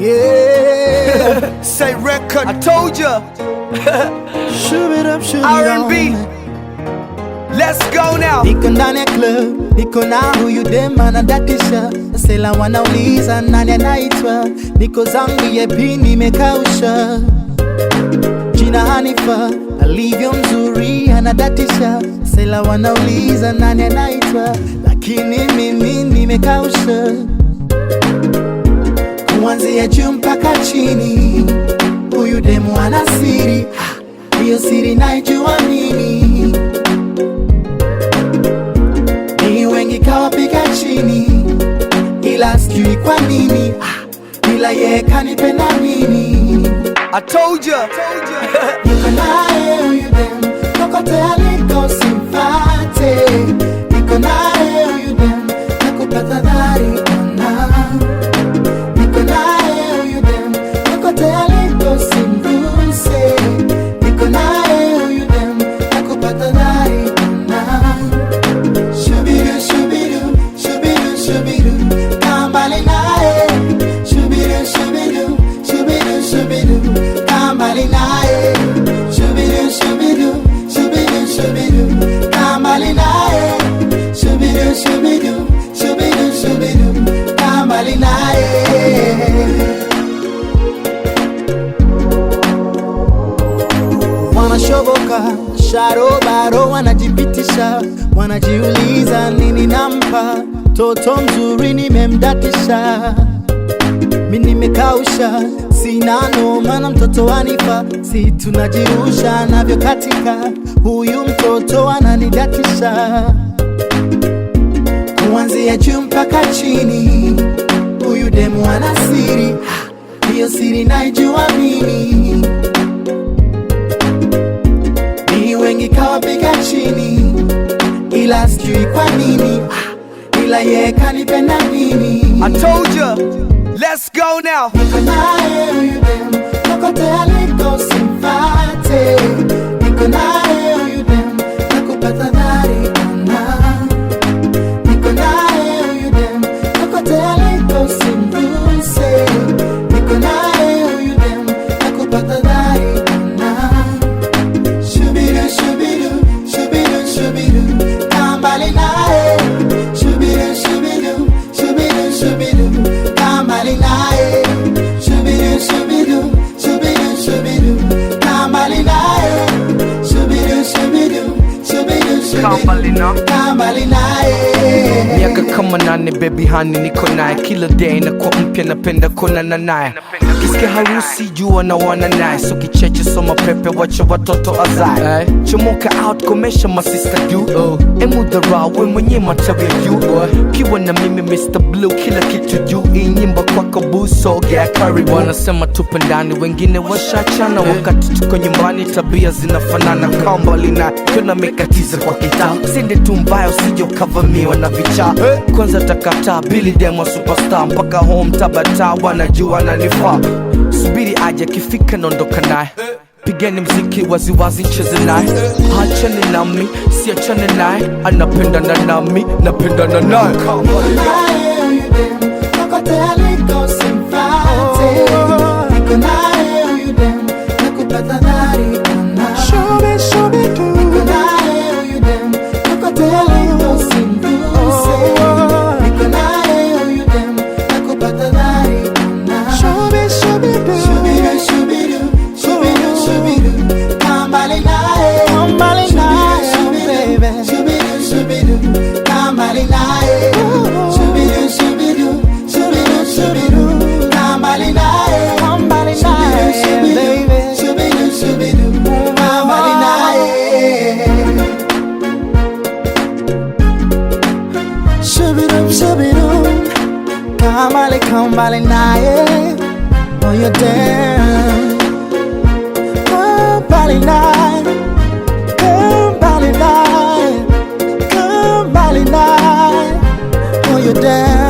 Yeah. Say record, I told ya. R&B. Let's go now. Niko ndani ya club, niko na huyu dem anadatisha. Sela wanauliza nani anaitwa. Niko zangu yepi nimekausha. Jina Hanifa, alivyo mzuri anadatisha. Sela wanauliza nani anaitwa, lakini mimi nimekausha. Kuanzia juu mpaka chini, huyu demu ana siri. Hiyo siri naijua mimi. Ni wengi kawapiga chini, ila sijui kwa nini. Ila yeye kanipenda mimi. I told ya. Niko naye huyu dem, kokote aliko simfate. Niko naye huyu dem, nakupata dhari ona. Niko naye huyu dem, kokote aliko simruse. Niko naye huyu dem, nakupata dhari ona. Shubiru, shubiru, shubiru, shubiru, kambali naye. Shubiru, shubiru, shubiru, shubiru, kambali naye. Shubiru, shubiru, shubiru, shubiru, kambali naye. Shubiru, shubiru, shubiru, shubiru, kambali naye. Wanashoboka, sharobaro wanajipitisha. Wanajiuliza nini nampa, toto mzuri nimemdatisha. Mimi nimekausha, sina noma na mtoto wanifa. Si tunajirusha navyo katika, huyu mtoto ananidatisha. Kuanzia juu mpaka chini, huyu demu ana siri. Hiyo siri naijua mimi. Ni wengi kawapiga chini, ila sijui kwa nini. Ila yeye kanipenda mimi. I told ya. Let's go now. Niko naye huyu dem, kokote aliko simfate. Niko naye huyu dem, nakupata dhari ona. Niko naye huyu dem, kokote aliko simruse. Niko naye huyu dem, nakupata dhari ona. Shubiru, shubiru, shubiru, shubiru, kambali naye. Shubiru, shubiru, shubiru, shubiru, kambali naye. Shubiru, shubiru, shubiru, shubiru, kambali naye. Shubiru, shubiru, shubiru, shubiru, kambali naye. Miaka kama 8 baby honey niko naye. Kila day na kwa mpya napenda konana naye. Kisikia harusi jua na wana naye. So kicheche soma pepe wacha watoto azae. Chomoka out komesha masista juu. Emudhara we mwenye matawi ya juu. Kiwa na mimi Mr. Blue kila kitu juu. Hii nyimbo kwako buso gea karibu. Wanasema tupendani wengine washachana. Wakati tuko nyumbani tabia zinafanana. Kambali na kuna mekatiza kwa kita. Sinde tumbaya usije ukavamiwa na vichaa. Kwanza takata Billy Demo superstar. Mpaka home tabata wanajua nanifaa. Subiri aje kifika nondoka naye. Pigeni mziki waziwazi cheze naye. Hachane nami, siachane naye. Anapendana nami, napendana naye. Niko naye huyu dem, kokote aliko simfate. Niko naye huyu dem, nakupata dhari ona. Niko naye huyu dem, kokote aliko simruse. Niko naye huyu dem, nakupata dhari ona. Shubiru, shubiru, shubiru, shubiru, kambali naye. Shubiru, shubiru, shubiru, kambali naye. Shubiru, shubiru, shubiru, shubiru, kambali naye. Shubiru, shubiru, shubiru, kambali naye. Shubiru, shubiru, kambali naye. Oh, you're damn. Kambali naye. Kambali naye. Kambali naye. Oh, you're damn.